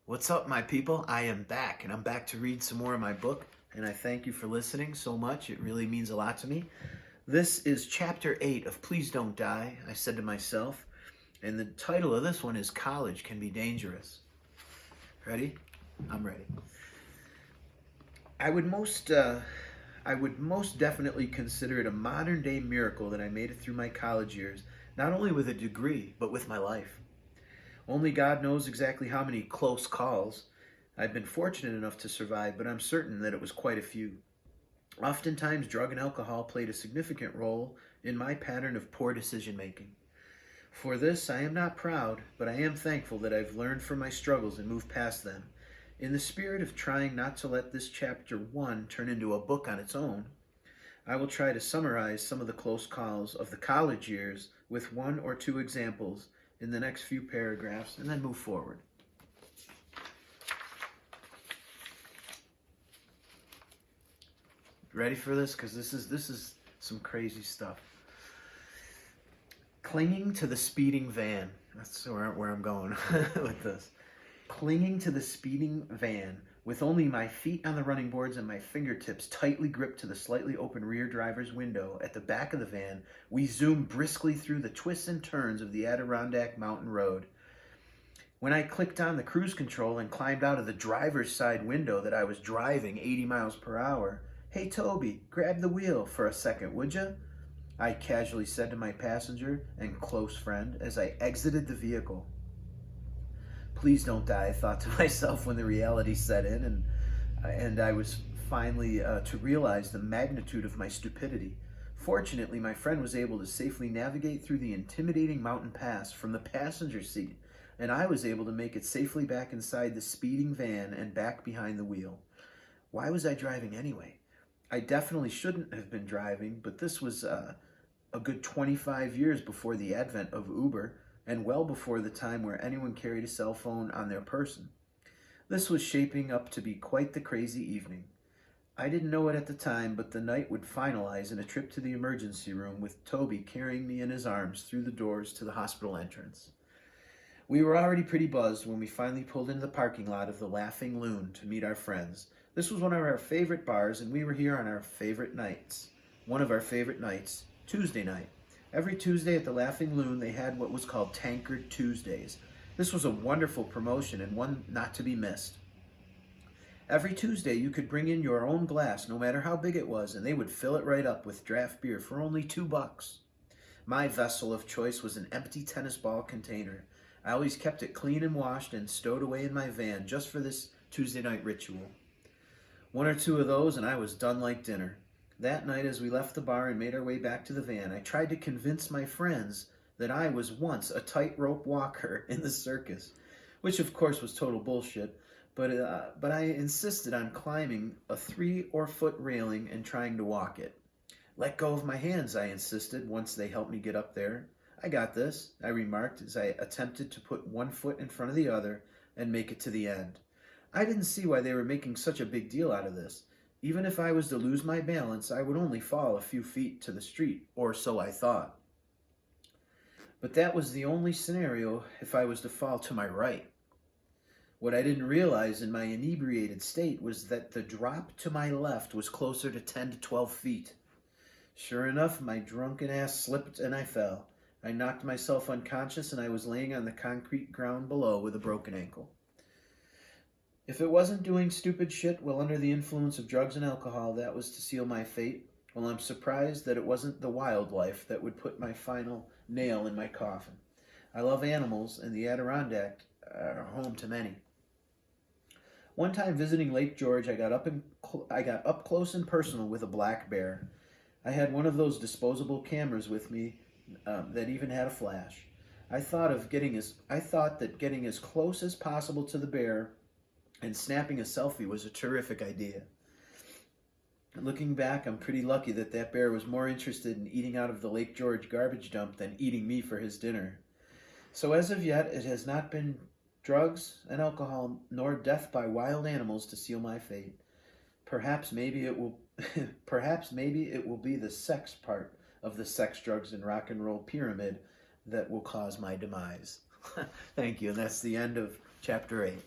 What's up, my people? I am back, and I'm back to read some more of my book, and I thank you for listening so much. It really means a lot to me. This is Chapter 8 of Please Don't Die, I said to myself, and the title of this one is College Can Be Dangerous. Ready? I'm ready. I would most definitely consider it a modern-day miracle that I made it through my college years, not only with a degree, but with my life. Only God knows exactly how many close calls I've been fortunate enough to survive, but I'm certain that it was quite a few. Oftentimes, drug and alcohol played a significant role in my pattern of poor decision-making. For this, I am not proud, but I am thankful that I've learned from my struggles and moved past them. In the spirit of trying not to let this chapter 1 turn into a book on its own, I will try to summarize some of the close calls of the college years with 1 or 2 examples in the next few paragraphs, and then move forward. Ready for this? Because this is some crazy stuff. Clinging to the speeding van. That's where I'm going with this. Clinging to the speeding van with only my feet on the running boards and my fingertips tightly gripped to the slightly open rear driver's window at the back of the van, we zoomed briskly through the twists and turns of the Adirondack Mountain Road. When I clicked on the cruise control and climbed out of the driver's side window that I was driving 80 miles per hour, "Hey Toby, grab the wheel for a second, would you?" I casually said to my passenger and close friend as I exited the vehicle. Please don't die, I thought to myself when the reality set in, and I was finally to realize the magnitude of my stupidity. Fortunately, my friend was able to safely navigate through the intimidating mountain pass from the passenger seat, and I was able to make it safely back inside the speeding van and back behind the wheel. Why was I driving anyway? I definitely shouldn't have been driving, but this was a good 25 years before the advent of Uber, and well before the time where anyone carried a cell phone on their person. This was shaping up to be quite the crazy evening. I didn't know it at the time, but the night would finalize in a trip to the emergency room with Toby carrying me in his arms through the doors to the hospital entrance. We were already pretty buzzed when we finally pulled into the parking lot of the Laughing Loon to meet our friends. This was one of our favorite bars, and we were here on our favorite nights. One of our favorite nights, Tuesday night. Every Tuesday at the Laughing Loon, they had what was called Tankard Tuesdays. This was a wonderful promotion and one not to be missed. Every Tuesday, you could bring in your own glass, no matter how big it was, and they would fill it right up with draft beer for only $2. My vessel of choice was an empty tennis ball container. I always kept it clean and washed and stowed away in my van just for this Tuesday night ritual. 1 or 2 of those, and I was done like dinner. That night, as we left the bar and made our way back to the van, I tried to convince my friends that I was once a tightrope walker in the circus, which of course was total bullshit, but I insisted on climbing a 3 or 4 foot railing and trying to walk it. "Let go of my hands," I insisted once they helped me get up there. "I got this," I remarked as I attempted to put 1 foot in front of the other and make it to the end. I didn't see why they were making such a big deal out of this. Even if I was to lose my balance, I would only fall a few feet to the street, or so I thought. But that was the only scenario if I was to fall to my right. What I didn't realize in my inebriated state was that the drop to my left was closer to 10 to 12 feet. Sure enough, my drunken ass slipped and I fell. I knocked myself unconscious and I was laying on the concrete ground below with a broken ankle. If it wasn't doing stupid shit while under the influence of drugs and alcohol that was to seal my fate, well, I'm surprised that it wasn't the wildlife that would put my final nail in my coffin. I love animals, and the Adirondack are home to many. One time visiting Lake George, I got up close and personal with a black bear. I had one of those disposable cameras with me that even had a flash. I thought that getting as close as possible to the bear and snapping a selfie was a terrific idea. Looking back, I'm pretty lucky that bear was more interested in eating out of the Lake George garbage dump than eating me for his dinner. So as of yet, it has not been drugs and alcohol nor death by wild animals to seal my fate. Perhaps maybe it will be the sex part of the sex, drugs, and rock and roll pyramid that will cause my demise. Thank you, and that's the end of Chapter 8.